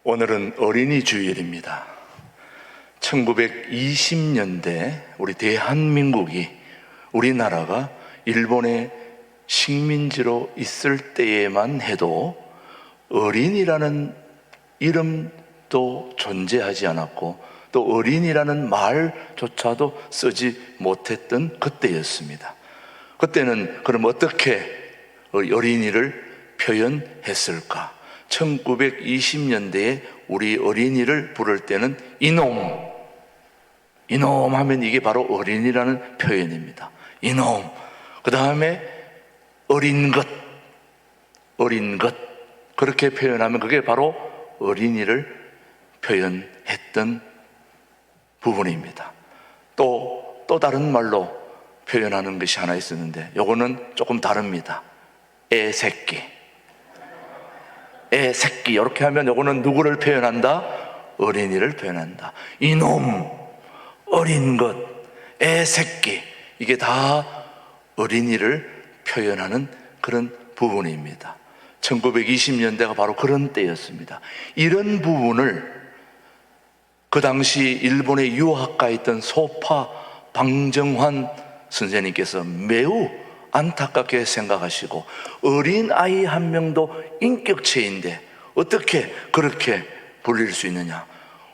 오늘은 어린이 주일입니다. 1920년대 우리 대한민국이, 우리나라가 일본의 식민지로 있을 때에만 해도 어린이라는 이름도 존재하지 않았고 또 어린이라는 말조차도 쓰지 못했던 그때였습니다. 그때는 그럼 어떻게 어린이를 표현했을까? 1920년대에 우리 어린이를 부를 때는 이놈 하면 이게 바로 어린이라는 표현입니다. 이놈. 그 다음에 어린 것 그렇게 표현하면 그게 바로 어린이를 표현했던 부분입니다. 또 다른 말로 표현하는 것이 하나 있었는데 요거는 조금 다릅니다. 애새끼 이렇게 하면 요거는 누구를 표현한다? 어린이를 표현한다. 이놈, 어린 것, 애새끼, 이게 다 어린이를 표현하는 그런 부분입니다. 1920년대가 바로 그런 때였습니다. 이런 부분을 그 당시 일본에 유학가 있던 소파 방정환 선생님께서 매우 안타깝게 생각하시고, 어린아이 한 명도 인격체인데 어떻게 그렇게 불릴 수 있느냐,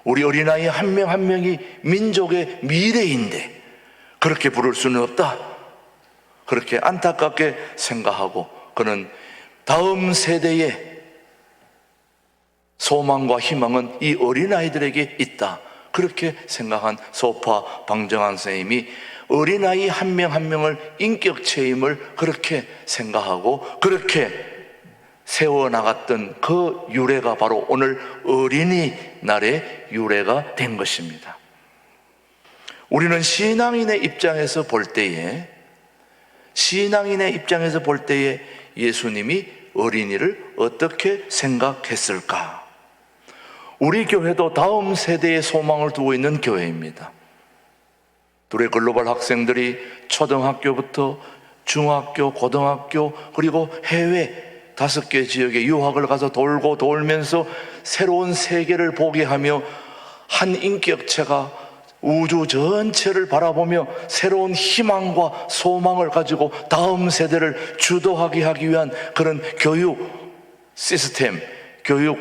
우리 어린아이 한 명 한 명이 민족의 미래인데 그렇게 부를 수는 없다, 그렇게 안타깝게 생각하고, 그는 다음 세대의 소망과 희망은 이 어린아이들에게 있다, 그렇게 생각한 소파 방정환 선생님이 어린아이 한 명 한 명을 인격체임을 그렇게 생각하고 그렇게 세워나갔던 그 유래가 바로 오늘 어린이날의 유래가 된 것입니다. 우리는 신앙인의 입장에서 볼 때에 예수님이 어린이를 어떻게 생각했을까? 우리 교회도 다음 세대의 소망을 두고 있는 교회입니다. 둘의 글로벌 학생들이 초등학교부터 중학교, 고등학교, 그리고 해외 5개 지역에 유학을 가서 돌면서 새로운 세계를 보게 하며 한 인격체가 우주 전체를 바라보며 새로운 희망과 소망을 가지고 다음 세대를 주도하게 하기 위한 그런 교육 시스템, 교육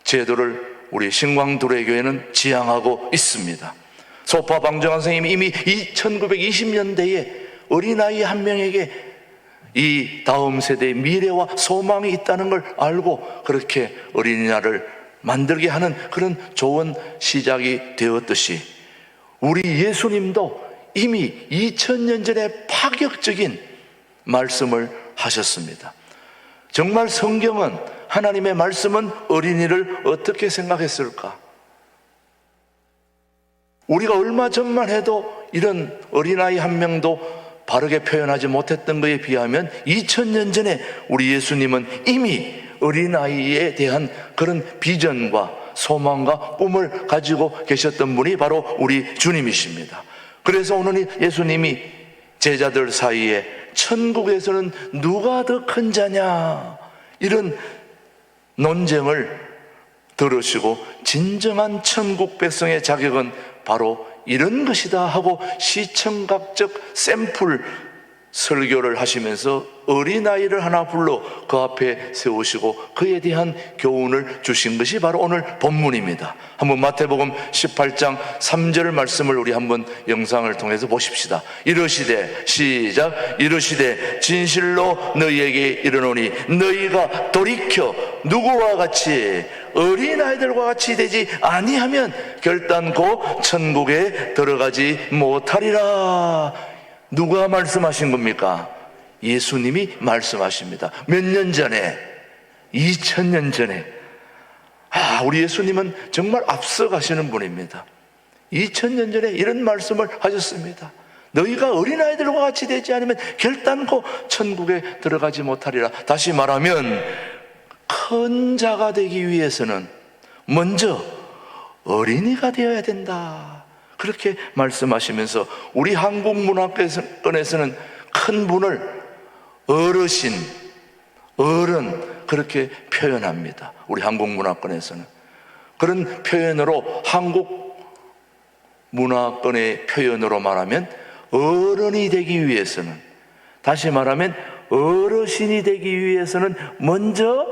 제도를 우리 신광두레교회는 지향하고 있습니다. 소파 방정환 선생님이 이미 1920년대에 어린아이 한 명에게 이 다음 세대의 미래와 소망이 있다는 걸 알고 그렇게 어린이날을 만들게 하는 그런 좋은 시작이 되었듯이, 우리 예수님도 이미 2000년 전에 파격적인 말씀을 하셨습니다. 정말 성경은, 하나님의 말씀은 어린이를 어떻게 생각했을까? 우리가 얼마 전만 해도 이런 어린아이 한 명도 바르게 표현하지 못했던 것에 비하면 2000년 전에 우리 예수님은 이미 어린아이에 대한 그런 비전과 소망과 꿈을 가지고 계셨던 분이 바로 우리 주님이십니다. 그래서 오늘 예수님이 제자들 사이에 천국에서는 누가 더 큰 자냐, 이런 논쟁을 들으시고 진정한 천국 백성의 자격은 바로 이런 것이다 하고 시청각적 샘플 설교를 하시면서 어린아이를 하나 불러 그 앞에 세우시고 그에 대한 교훈을 주신 것이 바로 오늘 본문입니다. 한번 마태복음 18장 3절 말씀을 우리 한번 영상을 통해서 보십시다. 이르시되, 시작, 이르시되 진실로 너희에게 이르노니 너희가 돌이켜 누구와 같이, 어린아이들과 같이 되지 아니하면 결단코 천국에 들어가지 못하리라. 누가 말씀하신 겁니까? 예수님이 말씀하십니다. 몇 년 전에? 2000년 전에. 우리 예수님은 정말 앞서가시는 분입니다. 2000년 전에 이런 말씀을 하셨습니다. 너희가 어린아이들과 같이 되지 않으면 결단코 천국에 들어가지 못하리라. 다시 말하면 큰 자가 되기 위해서는 먼저 어린이가 되어야 된다, 그렇게 말씀하시면서 우리 한국 문화권에서는 큰 분을 어른 그렇게 표현합니다. 우리 한국 문화권에서는 그런 표현으로 한국 문화권의 표현으로 말하면 어른이 되기 위해서는, 다시 말하면 어르신이 되기 위해서는 먼저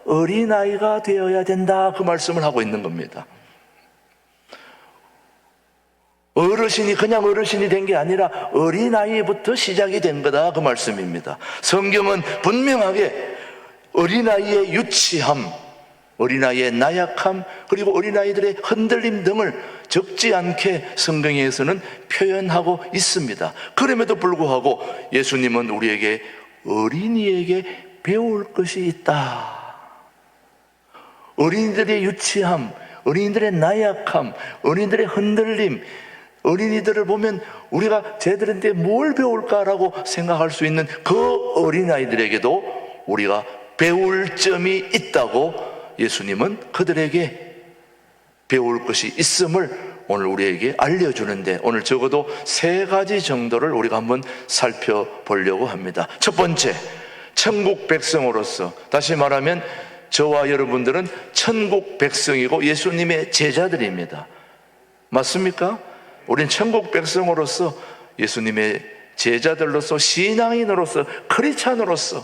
어린아이가 되어야 된다, 그 말씀을 하고 있는 겁니다. 어르신이 그냥 어르신이 된 게 아니라 어린아이부터 시작이 된 거다, 그 말씀입니다. 성경은 분명하게 어린아이의 유치함, 어린아이의 나약함, 그리고 어린아이들의 흔들림 등을 적지 않게 성경에서는 표현하고 있습니다. 그럼에도 불구하고 예수님은 우리에게 어린이에게 배울 것이 있다. 어린이들의 유치함, 어린이들의 나약함, 어린이들의 흔들림, 어린이들을 보면 우리가 쟤들한테 뭘 배울까라고 생각할 수 있는 그 어린아이들에게도 우리가 배울 점이 있다고 예수님은 그들에게 배울 것이 있음을 오늘 우리에게 알려주는데, 오늘 적어도 3가지 정도를 우리가 한번 살펴보려고 합니다. 첫 번째, 천국 백성으로서, 다시 말하면 저와 여러분들은 천국 백성이고 예수님의 제자들입니다. 맞습니까? 우린 천국 백성으로서, 예수님의 제자들로서, 신앙인으로서, 크리스찬으로서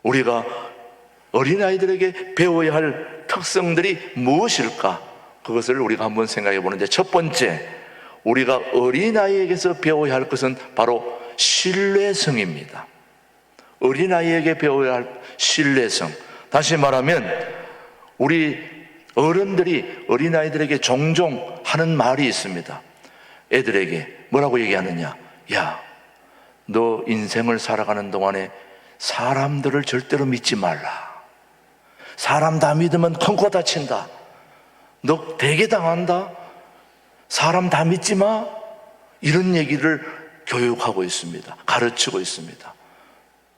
우리가 어린아이들에게 배워야 할 특성들이 무엇일까? 그것을 우리가 한번 생각해 보는데, 첫 번째, 우리가 어린아이에게서 배워야 할 것은 바로 신뢰성입니다. 어린아이에게 배워야 할 신뢰성. 다시 말하면 우리 어른들이 어린아이들에게 종종 하는 말이 있습니다. 애들에게 뭐라고 얘기하느냐? 야, 너 인생을 살아가는 동안에 사람들을 절대로 믿지 말라. 사람 다 믿으면 큰 코 다친다. 너 되게 당한다. 사람 다 믿지 마. 이런 얘기를 교육하고 있습니다. 가르치고 있습니다.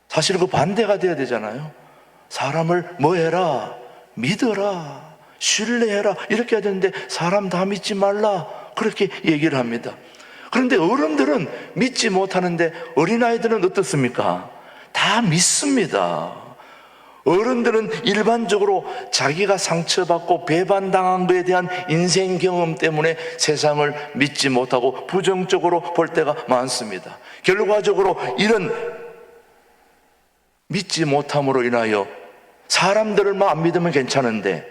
사실 그 반대가 돼야 되잖아요. 사람을 뭐 해라, 믿어라, 신뢰해라, 이렇게 해야 되는데 사람 다 믿지 말라, 그렇게 얘기를 합니다. 그런데 어른들은 믿지 못하는데 어린아이들은 어떻습니까? 다 믿습니다. 어른들은 일반적으로 자기가 상처받고 배반당한 것에 대한 인생 경험 때문에 세상을 믿지 못하고 부정적으로 볼 때가 많습니다. 결과적으로 이런 믿지 못함으로 인하여 사람들만 안 믿으면 괜찮은데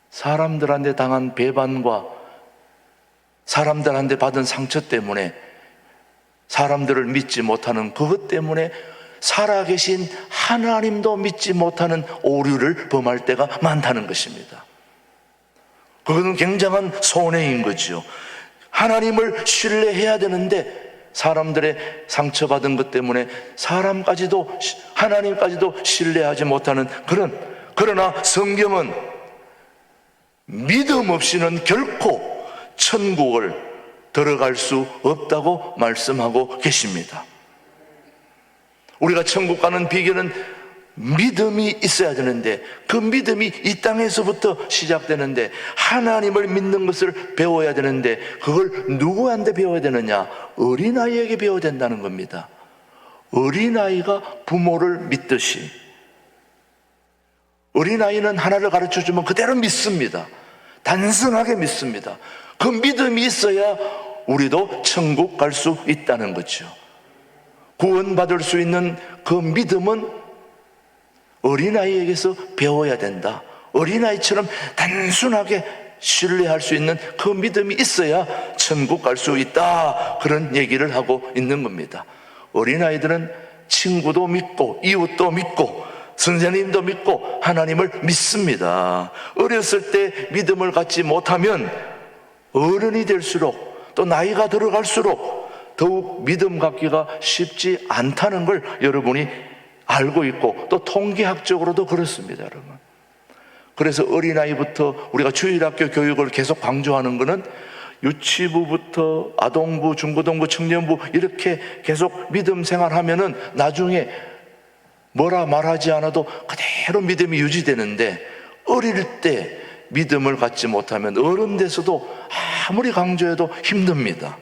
사람들한테 당한 배반과 사람들한테 받은 상처 때문에 사람들을 믿지 못하는 그것 때문에 살아계신 하나님도 믿지 못하는 오류를 범할 때가 많다는 것입니다. 그것은 굉장한 손해인 거죠. 하나님을 신뢰해야 되는데 사람들의 상처받은 것 때문에 사람까지도, 하나님까지도 신뢰하지 못하는 그러나 성경은 믿음 없이는 결코 천국을 들어갈 수 없다고 말씀하고 계십니다. 우리가 천국 가는 비결은 믿음이 있어야 되는데, 그 믿음이 이 땅에서부터 시작되는데 하나님을 믿는 것을 배워야 되는데 그걸 누구한테 배워야 되느냐? 어린아이에게 배워야 된다는 겁니다. 어린아이가 부모를 믿듯이 어린아이는 하나를 가르쳐주면 그대로 믿습니다. 단순하게 믿습니다. 그 믿음이 있어야 우리도 천국 갈 수 있다는 거죠. 구원받을 수 있는 그 믿음은 어린아이에게서 배워야 된다. 어린아이처럼 단순하게 신뢰할 수 있는 그 믿음이 있어야 천국 갈 수 있다. 그런 얘기를 하고 있는 겁니다. 어린아이들은 친구도 믿고 이웃도 믿고 선생님도 믿고 하나님을 믿습니다. 어렸을 때 믿음을 갖지 못하면 어른이 될수록 또 나이가 들어갈수록 더욱 믿음 갖기가 쉽지 않다는 걸 여러분이 알고 있고 또 통계학적으로도 그렇습니다, 여러분. 그래서 어린아이부터 우리가 주일학교 교육을 계속 강조하는 것은 유치부부터 아동부, 중고등부, 청년부 이렇게 계속 믿음 생활하면은 나중에 뭐라 말하지 않아도 그대로 믿음이 유지되는데, 어릴 때 믿음을 갖지 못하면 어른 돼서도 아무리 강조해도 힘듭니다.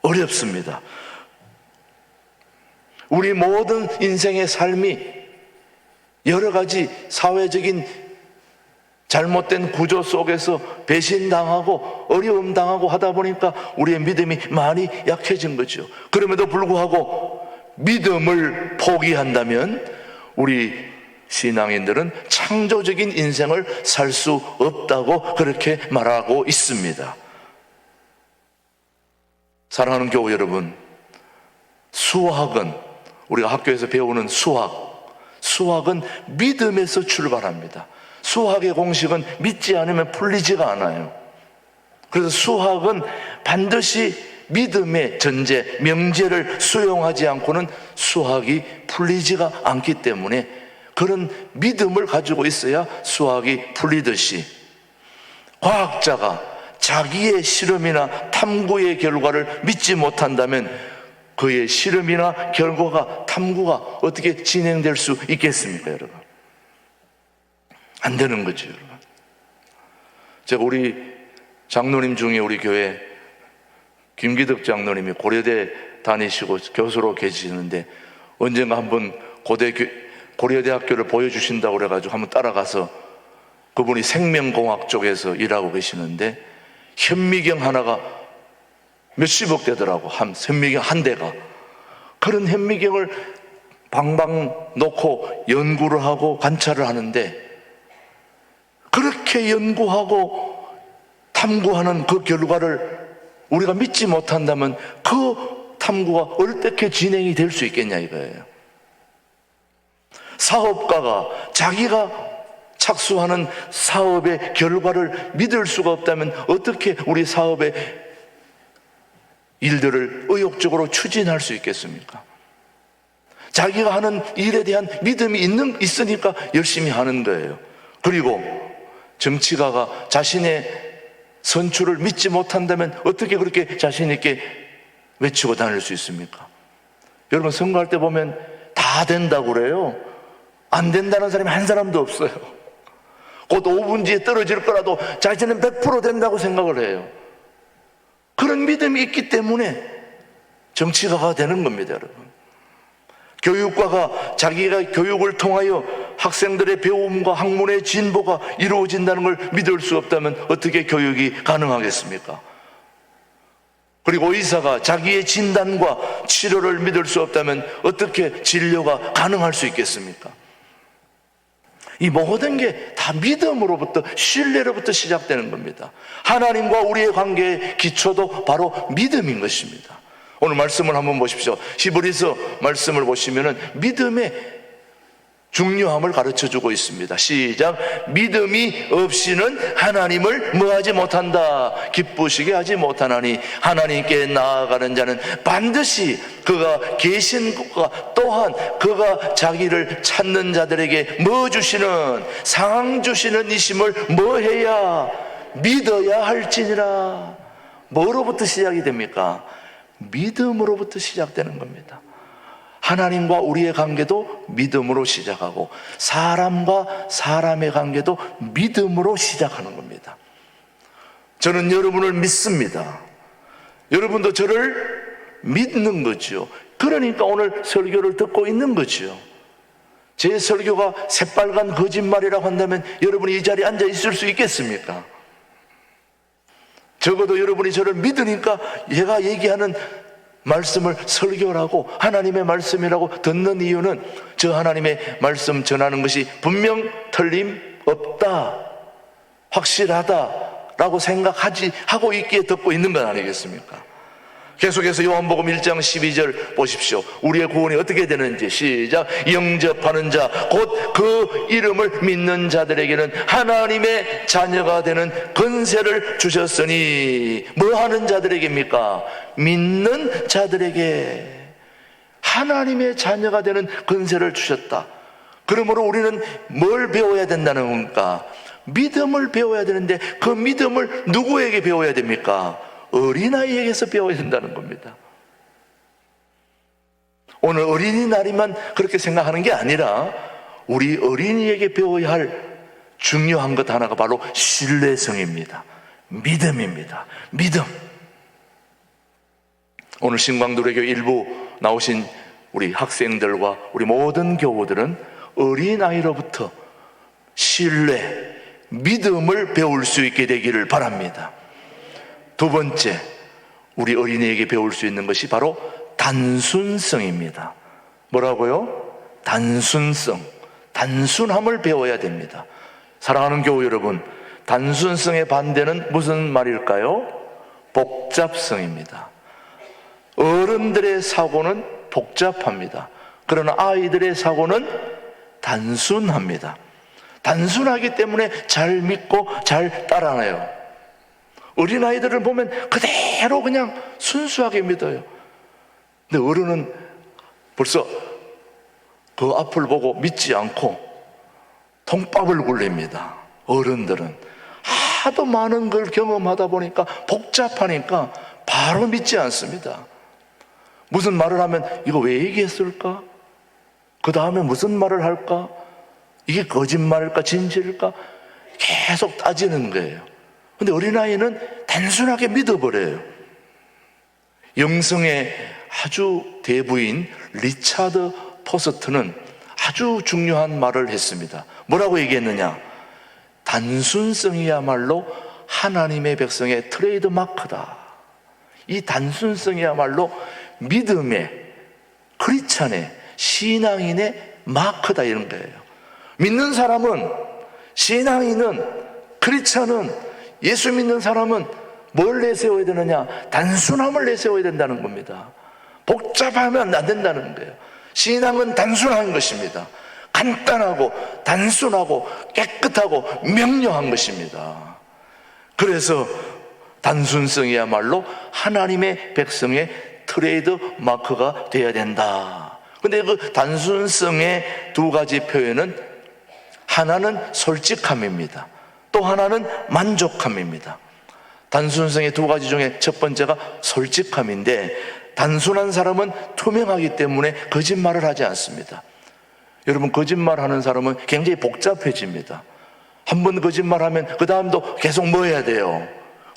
어렵습니다. 우리 모든 인생의 삶이 여러 가지 사회적인 잘못된 구조 속에서 배신당하고 어려움 당하고 하다 보니까 우리의 믿음이 많이 약해진 거죠. 그럼에도 불구하고 믿음을 포기한다면 우리 신앙인들은 창조적인 인생을 살 수 없다고 그렇게 말하고 있습니다. 사랑하는 교우 여러분, 수학은 우리가 학교에서 배우는 수학은 믿음에서 출발합니다. 수학의 공식은 믿지 않으면 풀리지가 않아요. 그래서 수학은 반드시 믿음의 전제, 명제를 수용하지 않고는 수학이 풀리지가 않기 때문에 그런 믿음을 가지고 있어야 수학이 풀리듯이 과학자가 자기의 실험이나 탐구의 결과를 믿지 못한다면 그의 실험이나 결과가 탐구가 어떻게 진행될 수 있겠습니까, 여러분? 안 되는 거죠, 여러분. 제가 우리 장로님 중에 우리 교회 김기덕 장로님이 고려대 다니시고 교수로 계시는데 언젠가 한번 고려대학교를 보여주신다고 그래가지고 한번 따라가서 그분이 생명공학 쪽에서 일하고 계시는데 현미경 하나가 몇십억 되더라고. 현미경 한 대가. 그런 현미경을 방방 놓고 연구를 하고 관찰을 하는데 그렇게 연구하고 탐구하는 그 결과를 우리가 믿지 못한다면 그 탐구가 어떻게 진행이 될 수 있겠냐 이거예요. 사업가가 자기가 착수하는 사업의 결과를 믿을 수가 없다면 어떻게 우리 사업의 일들을 의욕적으로 추진할 수 있겠습니까? 자기가 하는 일에 대한 믿음이 있으니까 열심히 하는 거예요. 그리고 정치가가 자신의 선출을 믿지 못한다면 어떻게 그렇게 자신 있게 외치고 다닐 수 있습니까? 여러분 선거할 때 보면 다 된다고 그래요. 안 된다는 사람이 한 사람도 없어요. 곧 5분 뒤에 떨어질 거라도 자신은 100% 된다고 생각을 해요. 그런 믿음이 있기 때문에 정치가가 되는 겁니다, 여러분. 교육과가 자기가 교육을 통하여 학생들의 배움과 학문의 진보가 이루어진다는 걸 믿을 수 없다면 어떻게 교육이 가능하겠습니까? 그리고 의사가 자기의 진단과 치료를 믿을 수 없다면 어떻게 진료가 가능할 수 있겠습니까? 이 모든 게 다 믿음으로부터, 신뢰로부터 시작되는 겁니다. 하나님과 우리의 관계의 기초도 바로 믿음인 것입니다. 오늘 말씀을 한번 보십시오. 히브리서 말씀을 보시면은 믿음의 중요함을 가르쳐 주고 있습니다. 시작. 믿음이 없이는 하나님을 뭐하지 못한다. 기쁘시게 하지 못하나니 하나님께 나아가는 자는 반드시 그가 계신 것과 또한 그가 자기를 찾는 자들에게 뭐 주시는 상 주시는 이심을 뭐 해야 믿어야 할지니라. 뭐로부터 시작이 됩니까? 믿음으로부터 시작되는 겁니다. 하나님과 우리의 관계도 믿음으로 시작하고 사람과 사람의 관계도 믿음으로 시작하는 겁니다. 저는 여러분을 믿습니다. 여러분도 저를 믿는 거죠. 그러니까 오늘 설교를 듣고 있는 거죠. 제 설교가 새빨간 거짓말이라고 한다면 여러분이 이 자리에 앉아 있을 수 있겠습니까? 적어도 여러분이 저를 믿으니까 얘가 얘기하는 말씀을 설교라고 하나님의 말씀이라고 듣는 이유는 저 하나님의 말씀 전하는 것이 분명 틀림없다, 확실하다라고 하고 있기에 듣고 있는 건 아니겠습니까? 계속해서 요한복음 1장 12절 보십시오. 우리의 구원이 어떻게 되는지 시작. 영접하는 자 곧 그 이름을 믿는 자들에게는 하나님의 자녀가 되는 권세를 주셨으니 뭐 하는 자들에게입니까? 믿는 자들에게 하나님의 자녀가 되는 권세를 주셨다. 그러므로 우리는 뭘 배워야 된다는 겁니까? 믿음을 배워야 되는데 그 믿음을 누구에게 배워야 됩니까? 어린아이에게서 배워야 된다는 겁니다. 오늘 어린이날이만 그렇게 생각하는 게 아니라 우리 어린이에게 배워야 할 중요한 것 하나가 바로 신뢰성입니다. 믿음입니다. 믿음. 오늘 신광도래교 일부 나오신 우리 학생들과 우리 모든 교우들은 어린아이로부터 신뢰, 믿음을 배울 수 있게 되기를 바랍니다. 두 번째, 우리 어린이에게 배울 수 있는 것이 바로 단순성입니다. 뭐라고요? 단순성, 단순함을 배워야 됩니다. 사랑하는 교우 여러분, 단순성의 반대는 무슨 말일까요? 복잡성입니다. 어른들의 사고는 복잡합니다. 그러나 아이들의 사고는 단순합니다. 단순하기 때문에 잘 믿고 잘 따라가요. 어린아이들을 보면 그대로 그냥 순수하게 믿어요. 근데 어른은 벌써 그 앞을 보고 믿지 않고 통밥을 굴립니다. 어른들은 하도 많은 걸 경험하다 보니까 복잡하니까 바로 믿지 않습니다. 무슨 말을 하면 이거 왜 얘기했을까? 그 다음에 무슨 말을 할까? 이게 거짓말일까 진실일까? 계속 따지는 거예요. 근데 어린아이는 단순하게 믿어버려요. 영성의 아주 대부인 리차드 포스트는 아주 중요한 말을 했습니다. 뭐라고 얘기했느냐? 단순성이야말로 하나님의 백성의 트레이드 마크다. 이 단순성이야말로 믿음의, 크리스찬의, 신앙인의 마크다, 이런 거예요. 믿는 사람은, 신앙인은, 크리스찬은, 예수 믿는 사람은 뭘 내세워야 되느냐? 단순함을 내세워야 된다는 겁니다. 복잡하면 안 된다는 거예요. 신앙은 단순한 것입니다. 간단하고 단순하고 깨끗하고 명료한 것입니다. 그래서 단순성이야말로 하나님의 백성의 트레이드 마크가 되어야 된다. 근데 그 단순성의 두 가지 표현은 하나는 솔직함입니다. 또 하나는 만족함입니다. 단순성의 두 가지 중에 첫 번째가 솔직함인데, 단순한 사람은 투명하기 때문에 거짓말을 하지 않습니다. 여러분, 거짓말하는 사람은 굉장히 복잡해집니다. 한 번 거짓말하면 그 다음도 계속 뭐 해야 돼요?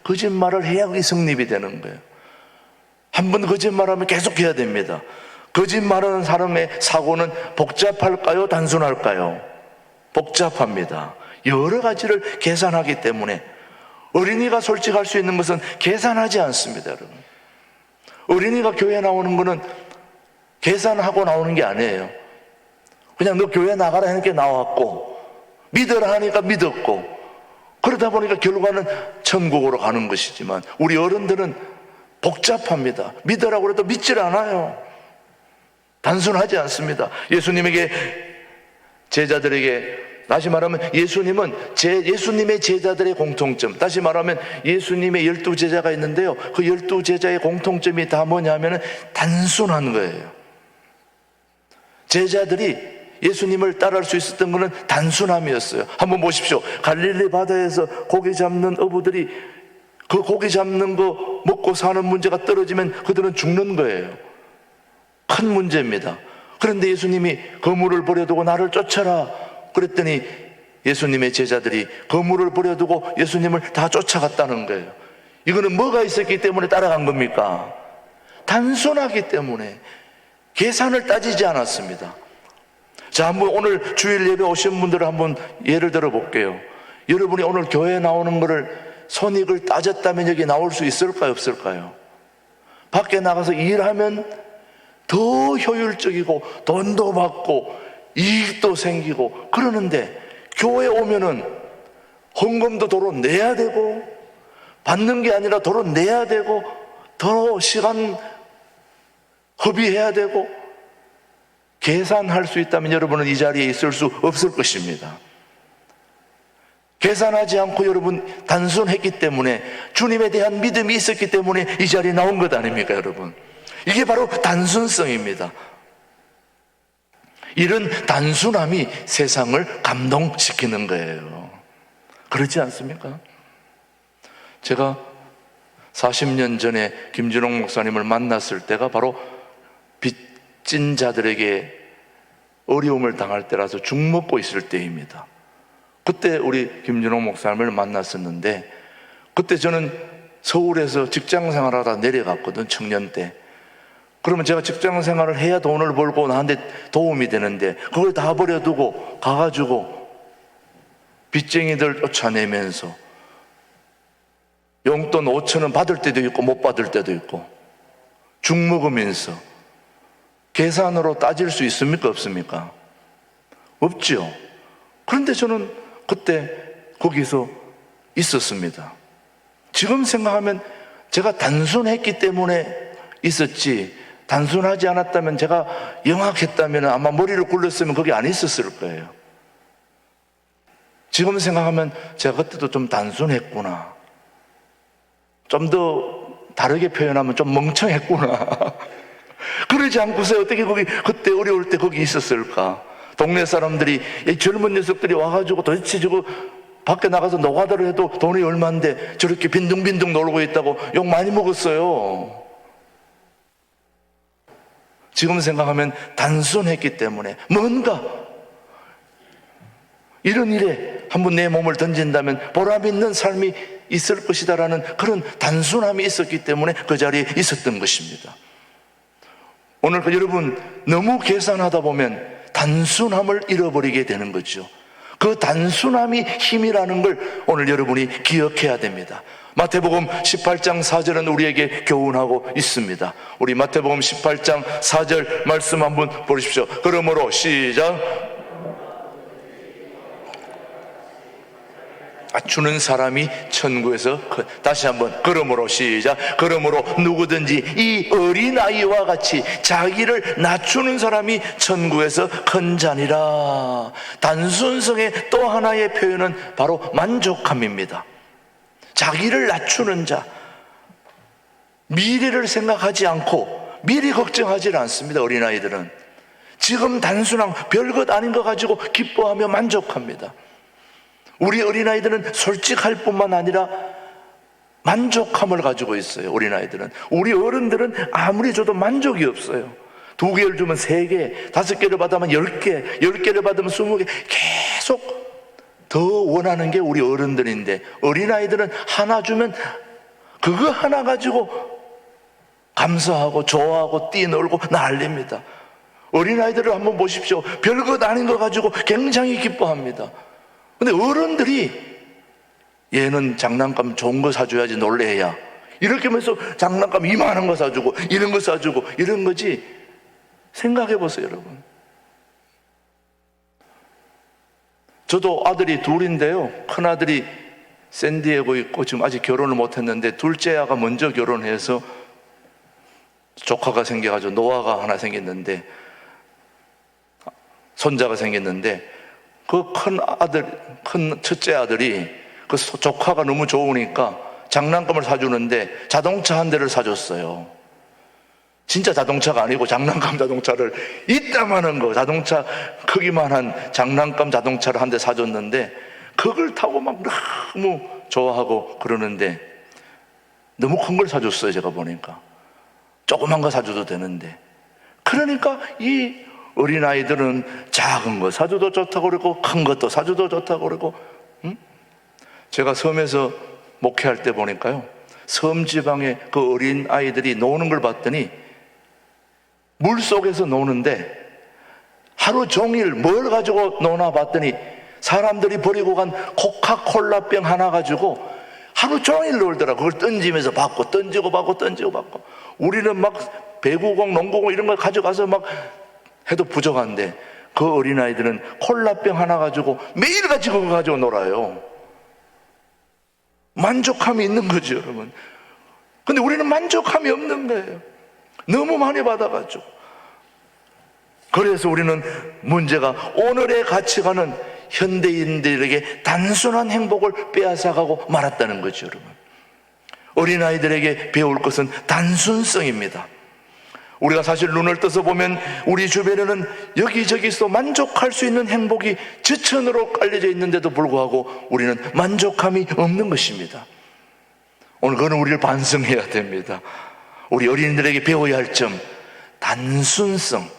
거짓말을 해야 그게 성립이 되는 거예요. 한 번 거짓말하면 계속 해야 됩니다. 거짓말하는 사람의 사고는 복잡할까요? 단순할까요? 복잡합니다. 여러 가지를 계산하기 때문에 어린이가 솔직할 수 있는 것은 계산하지 않습니다, 여러분. 어린이가 교회 나오는 것은 계산하고 나오는 게 아니에요. 그냥 너 교회 나가라 하니까 나왔고, 믿으라 하니까 믿었고, 그러다 보니까 결과는 천국으로 가는 것이지만, 우리 어른들은 복잡합니다. 믿으라고 해도 믿질 않아요. 단순하지 않습니다. 예수님에게, 제자들에게, 다시 말하면 예수님의 제자들의 공통점, 다시 말하면 예수님의 12제자가 있는데요, 그 12제자의 공통점이 다 뭐냐면 단순한 거예요. 제자들이 예수님을 따라할 수 있었던 것은 단순함이었어요. 한번 보십시오. 갈릴리 바다에서 고기 잡는 어부들이 그 고기 잡는 거 먹고 사는 문제가 떨어지면 그들은 죽는 거예요. 큰 문제입니다. 그런데 예수님이 그물을 버려두고 나를 쫓아라 그랬더니 예수님의 제자들이 그물을 버려두고 예수님을 다 쫓아갔다는 거예요. 이거는 뭐가 있었기 때문에 따라간 겁니까? 단순하기 때문에 계산을 따지지 않았습니다. 자, 한번 오늘 주일 예배 오신 분들을 한번 예를 들어 볼게요. 여러분이 오늘 교회에 나오는 거를 손익을 따졌다면 여기 나올 수 있을까요, 없을까요? 밖에 나가서 일하면 더 효율적이고 돈도 받고 이익도 생기고 그러는데, 교회 오면은 헌금도 도로 내야 되고, 받는 게 아니라 도로 내야 되고, 더 시간 허비해야 되고, 계산할 수 있다면 여러분은 이 자리에 있을 수 없을 것입니다. 계산하지 않고 여러분 단순했기 때문에, 주님에 대한 믿음이 있었기 때문에 이 자리에 나온 것 아닙니까, 여러분? 이게 바로 단순성입니다. 이런 단순함이 세상을 감동시키는 거예요. 그렇지 않습니까? 제가 40년 전에 김준홍 목사님을 만났을 때가 바로 빚진 자들에게 어려움을 당할 때라서 죽 먹고 있을 때입니다. 그때 우리 김준홍 목사님을 만났었는데, 그때 저는 서울에서 직장 생활하다 내려갔거든, 청년 때. 그러면 제가 직장 생활을 해야 돈을 벌고 나한테 도움이 되는데, 그걸 다 버려두고 가가지고 빚쟁이들 쫓아내면서 용돈 5,000원 받을 때도 있고 못 받을 때도 있고 죽 먹으면서 계산으로 따질 수 있습니까? 없습니까? 없죠. 그런데 저는 그때 거기서 있었습니다. 지금 생각하면 제가 단순했기 때문에 있었지, 단순하지 않았다면, 제가 영악했다면 아마 머리를 굴렸으면 거기 안 있었을 거예요. 지금 생각하면 제가 그때도 좀 단순했구나, 좀 더 다르게 표현하면 좀 멍청했구나. 그러지 않고서 어떻게 거기 그때 어려울 때 거기 있었을까? 동네 사람들이, 이 젊은 녀석들이 와가지고 도대체 저거 밖에 나가서 노가다를 해도 돈이 얼마인데 저렇게 빈둥빈둥 놀고 있다고 욕 많이 먹었어요. 지금 생각하면 단순했기 때문에 뭔가 이런 일에 한번 내 몸을 던진다면 보람 있는 삶이 있을 것이다라는 그런 단순함이 있었기 때문에 그 자리에 있었던 것입니다. 오늘 여러분, 너무 계산하다 보면 단순함을 잃어버리게 되는 거죠. 그 단순함이 힘이라는 걸 오늘 여러분이 기억해야 됩니다. 마태복음 18장 4절은 우리에게 교훈하고 있습니다. 우리 마태복음 18장 4절 말씀 한번 보십시오. 그러므로 시작. 주는 사람이 천국에서 다시 한번 그러므로 시작. 그러므로 누구든지 이 어린아이와 같이 자기를 낮추는 사람이 천국에서 큰 자니라. 단순성의 또 하나의 표현은 바로 만족함입니다. 자기를 낮추는 자, 미래를 생각하지 않고 미리 걱정하지 않습니다. 어린아이들은 지금 단순한 별것 아닌 거 가지고 기뻐하며 만족합니다. 우리 어린아이들은 솔직할 뿐만 아니라 만족함을 가지고 있어요. 어린아이들은. 우리 어른들은 아무리 줘도 만족이 없어요. 2개를 주면 3개, 5개를 받으면 10개, 10개를 받으면 20개, 계속 더 원하는 게 우리 어른들인데, 어린아이들은 하나 주면 그거 하나 가지고 감사하고 좋아하고 뛰놀고 난립니다. 어린아이들을 한번 보십시오. 별것 아닌 거 가지고 굉장히 기뻐합니다. 근데 어른들이 얘는 장난감 좋은 거 사줘야지 놀래야, 이렇게 하면서 장난감 이만한 거 사주고 이런 거 사주고 이런 거지. 생각해 보세요, 여러분. 저도 아들이 둘인데요, 큰아들이 샌디에고 있고 지금 아직 결혼을 못했는데, 둘째 아가 먼저 결혼해서 조카가 생겨가지고 노아가 하나 생겼는데, 손자가 생겼는데, 그 큰 첫째 아들이 그 조카가 너무 좋으니까 장난감을 사주는데 자동차 한 대를 사줬어요. 진짜 자동차가 아니고 장난감 자동차를, 이따만한 거, 자동차 크기만한 장난감 자동차를 한 대 사줬는데, 그걸 타고 막 너무 좋아하고 그러는데, 너무 큰 걸 사줬어요. 제가 보니까 조그만 거 사줘도 되는데. 그러니까 이 어린아이들은 작은 거 사줘도 좋다고 그러고 큰 것도 사줘도 좋다고 그러고. 제가 섬에서 목회할 때 보니까요, 섬 지방에 그 어린아이들이 노는 걸 봤더니 물속에서 노는데 하루 종일 뭘 가지고 노나 봤더니 사람들이 버리고 간 코카콜라병 하나 가지고 하루 종일 놀더라. 그걸 던지면서 받고 던지고 받고 던지고 받고. 우리는 막 배구공, 농구공 이런 걸 가져가서 막 해도 부족한데, 그 어린아이들은 콜라병 하나 가지고 매일같이 그거 가지고 놀아요. 만족함이 있는 거죠, 여러분. 근데 우리는 만족함이 없는 거예요. 너무 많이 받아가지고. 그래서 우리는 문제가, 오늘의 가치관은 현대인들에게 단순한 행복을 빼앗아가고 말았다는 거죠, 여러분. 어린아이들에게 배울 것은 단순성입니다. 우리가 사실 눈을 떠서 보면 우리 주변에는 여기저기서 만족할 수 있는 행복이 지천으로 깔려져 있는데도 불구하고 우리는 만족함이 없는 것입니다. 오늘 그거는 우리를 반성해야 됩니다. 우리 어린이들에게 배워야 할 점, 단순성.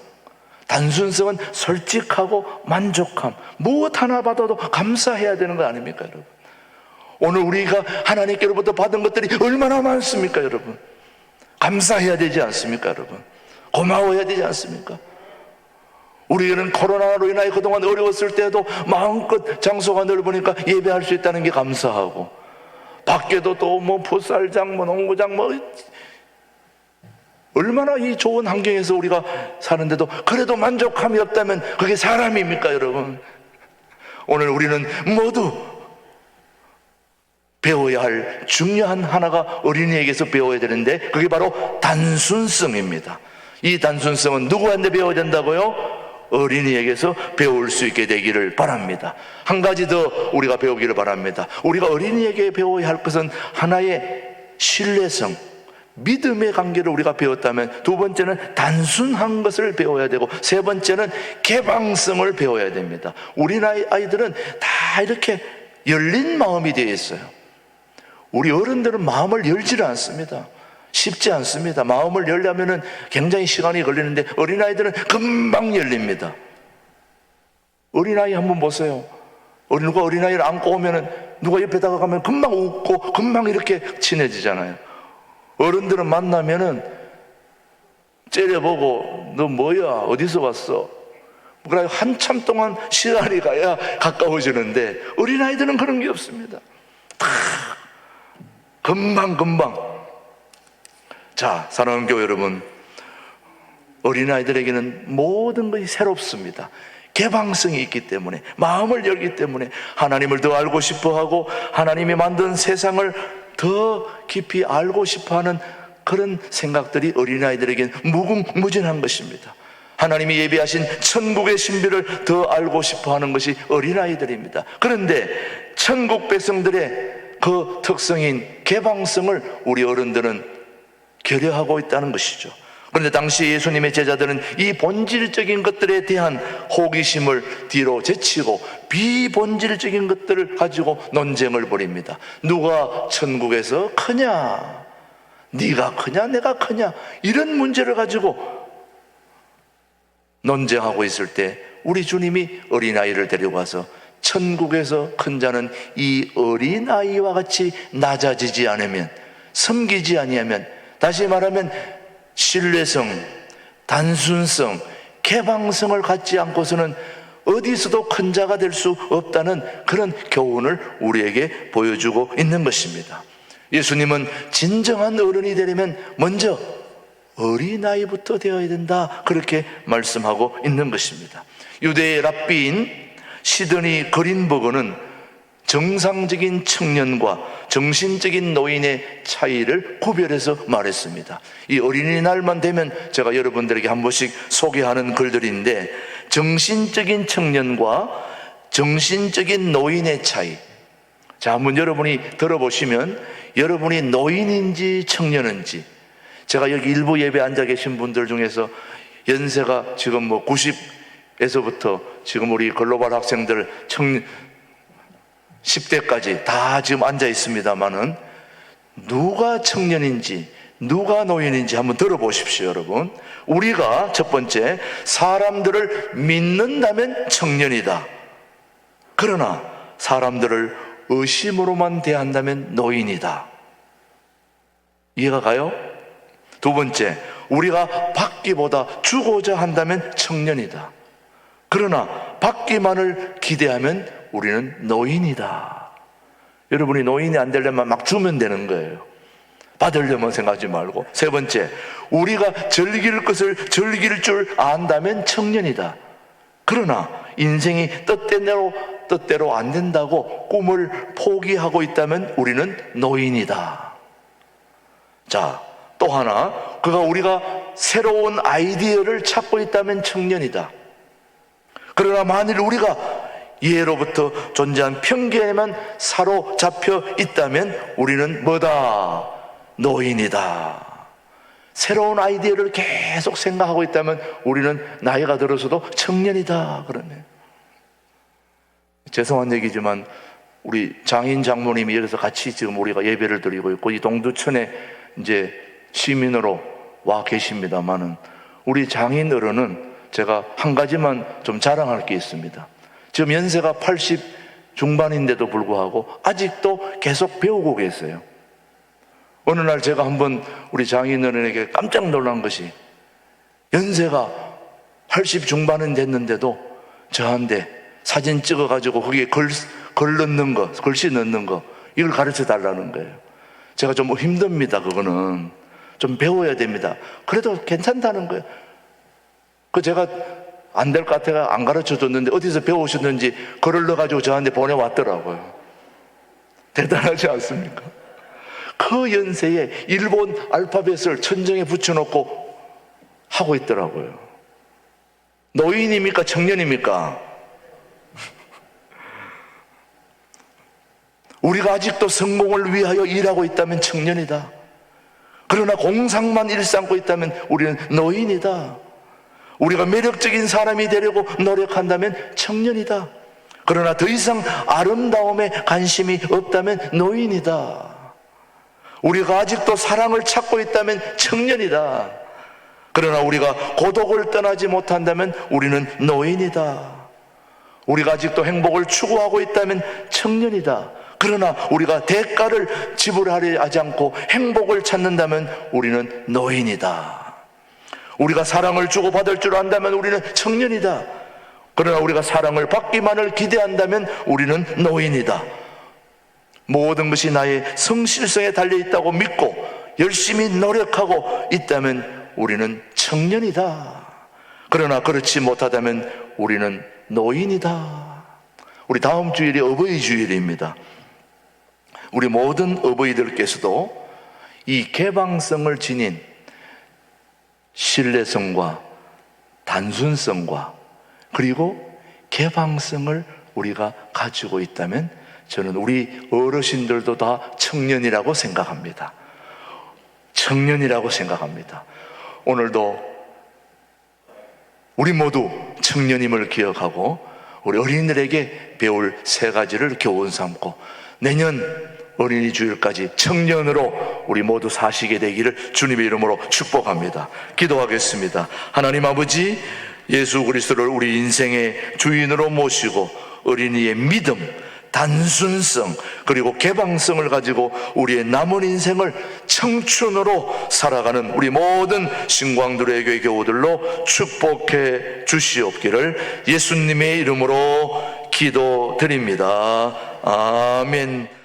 단순성은 솔직하고 만족함, 무엇 하나 받아도 감사해야 되는 거 아닙니까, 여러분? 오늘 우리가 하나님께로부터 받은 것들이 얼마나 많습니까, 여러분? 감사해야 되지 않습니까, 여러분? 고마워해야 되지 않습니까? 우리는 코로나로 인하여 그동안 어려웠을 때도 마음껏 장소가 넓으니까 예배할 수 있다는 게 감사하고, 밖에도 또 뭐 풋살장, 뭐 농구장, 뭐 얼마나 이 좋은 환경에서 우리가 사는데도 그래도 만족함이 없다면 그게 사람입니까, 여러분? 오늘 우리는 모두 배워야 할 중요한 하나가 어린이에게서 배워야 되는데, 그게 바로 단순성입니다. 이 단순성은 누구한테 배워야 된다고요? 어린이에게서 배울 수 있게 되기를 바랍니다. 한 가지 더 우리가 배우기를 바랍니다. 우리가 어린이에게 배워야 할 것은 하나의 신뢰성, 믿음의 관계를 우리가 배웠다면, 두 번째는 단순한 것을 배워야 되고, 세 번째는 개방성을 배워야 됩니다. 우리 아이들은 다 이렇게 열린 마음이 되어 있어요. 우리 어른들은 마음을 열지를 않습니다. 쉽지 않습니다. 마음을 열려면은 굉장히 시간이 걸리는데 어린아이들은 금방 열립니다. 어린아이 한번 보세요. 누가 어린아이를 안고 오면은 누가 옆에다가 가면 금방 웃고 금방 이렇게 친해지잖아요. 어른들은 만나면은 째려보고 너 뭐야? 어디서 왔어? 그래 한참 동안 시간이 가야 가까워지는데 어린아이들은 그런 게 없습니다. 다 금방. 자, 사랑하는 교회 여러분, 어린아이들에게는 모든 것이 새롭습니다. 개방성이 있기 때문에, 마음을 열기 때문에 하나님을 더 알고 싶어하고 하나님이 만든 세상을 더 깊이 알고 싶어하는 그런 생각들이 어린아이들에게는 무궁무진한 것입니다. 하나님이 예비하신 천국의 신비를 더 알고 싶어하는 것이 어린아이들입니다. 그런데 천국 백성들의 그 특성인 개방성을 우리 어른들은 결여하고 있다는 것이죠. 그런데 당시 예수님의 제자들은 이 본질적인 것들에 대한 호기심을 뒤로 제치고 비본질적인 것들을 가지고 논쟁을 벌입니다. 누가 천국에서 크냐? 네가 크냐? 내가 크냐? 이런 문제를 가지고 논쟁하고 있을 때 우리 주님이 어린아이를 데리고 와서 천국에서 큰 자는 이 어린아이와 같이 낮아지지 않으면, 섬기지 아니하면, 다시 말하면 신뢰성, 단순성, 개방성을 갖지 않고서는 어디서도 큰 자가 될 수 없다는 그런 교훈을 우리에게 보여주고 있는 것입니다. 예수님은 진정한 어른이 되려면 먼저 어린아이부터 되어야 된다, 그렇게 말씀하고 있는 것입니다. 유대의 랍비인 시드니 그린버그는 정상적인 청년과 정신적인 노인의 차이를 구별해서 말했습니다. 이 어린이날만 되면 제가 여러분들에게 한 번씩 소개하는 글들인데, 정신적인 청년과 정신적인 노인의 차이. 자, 한번 여러분이 들어보시면 여러분이 노인인지 청년인지, 제가 여기 일부 예배 앉아 계신 분들 중에서 연세가 지금 뭐 90에서부터 지금 우리 글로벌 학생들 10대까지 다 지금 앉아 있습니다만은, 누가 청년인지 누가 노인인지 한번 들어보십시오, 여러분. 우리가 첫 번째, 사람들을 믿는다면 청년이다. 그러나 사람들을 의심으로만 대한다면 노인이다. 이해가 가요? 두 번째, 우리가 받기보다 주고자 한다면 청년이다. 그러나 받기만을 기대하면 우리는 노인이다. 여러분이 노인이 안 되려면 막 주면 되는 거예요. 받으려면 생각하지 말고. 세 번째, 우리가 즐길 것을 즐길 줄 안다면 청년이다. 그러나 인생이 뜻대로 안 된다고 꿈을 포기하고 있다면 우리는 노인이다. 자, 또 하나, 우리가 새로운 아이디어를 찾고 있다면 청년이다. 그러나 만일 우리가 예로부터 존재한 편견에만 사로잡혀 있다면 우리는 뭐다? 노인이다. 새로운 아이디어를 계속 생각하고 있다면 우리는 나이가 들어서도 청년이다. 그러네. 죄송한 얘기지만 우리 장인 장모님이 여기서 같이 지금 우리가 예배를 드리고 있고, 이 동두천에 이제 시민으로 와 계십니다만은, 우리 장인 어른은 제가 한 가지만 좀 자랑할 게 있습니다. 지금 연세가 80 중반인데도 불구하고 아직도 계속 배우고 계세요. 어느 날 제가 한번 우리 장인어른에게 깜짝 놀란 것이, 연세가 80 중반은 됐는데도 저한테 사진 찍어가지고 거기에 글 넣는 거, 글씨 넣는 거, 이걸 가르쳐 달라는 거예요. 제가 좀 힘듭니다. 그거는 좀 배워야 됩니다. 그래도 괜찮다는 거예요. 제가 안 될 것 같아가 안 가르쳐 줬는데 어디서 배우셨는지 글을 넣어가지고 저한테 보내왔더라고요. 대단하지 않습니까? 그 연세에 일본 알파벳을 천정에 붙여놓고 하고 있더라고요. 노인입니까? 청년입니까? 우리가 아직도 성공을 위하여 일하고 있다면 청년이다. 그러나 공상만 일삼고 있다면 우리는 노인이다. 우리가 매력적인 사람이 되려고 노력한다면 청년이다. 그러나 더 이상 아름다움에 관심이 없다면 노인이다. 우리가 아직도 사랑을 찾고 있다면 청년이다. 그러나 우리가 고독을 떠나지 못한다면 우리는 노인이다. 우리가 아직도 행복을 추구하고 있다면 청년이다. 그러나 우리가 대가를 지불하려 하지 않고 행복을 찾는다면 우리는 노인이다. 우리가 사랑을 주고받을 줄 안다면 우리는 청년이다. 그러나 우리가 사랑을 받기만을 기대한다면 우리는 노인이다. 모든 것이 나의 성실성에 달려있다고 믿고 열심히 노력하고 있다면 우리는 청년이다. 그러나 그렇지 못하다면 우리는 노인이다. 우리 다음 주일이 어버이 주일입니다. 우리 모든 어버이들께서도 이 개방성을 지닌 신뢰성과 단순성과 그리고 개방성을 우리가 가지고 있다면 저는 우리 어르신들도 다 청년이라고 생각합니다. 청년이라고 생각합니다. 오늘도 우리 모두 청년임을 기억하고 우리 어린이들에게 배울 3가지를 교훈 삼고 내년 어린이 주일까지 청년으로 우리 모두 사시게 되기를 주님의 이름으로 축복합니다. 기도하겠습니다. 하나님 아버지, 예수 그리스도를 우리 인생의 주인으로 모시고 어린이의 믿음, 단순성 그리고 개방성을 가지고 우리의 남은 인생을 청춘으로 살아가는 우리 모든 신광두레 교회 교우들로 축복해 주시옵기를 예수님의 이름으로 기도드립니다. 아멘.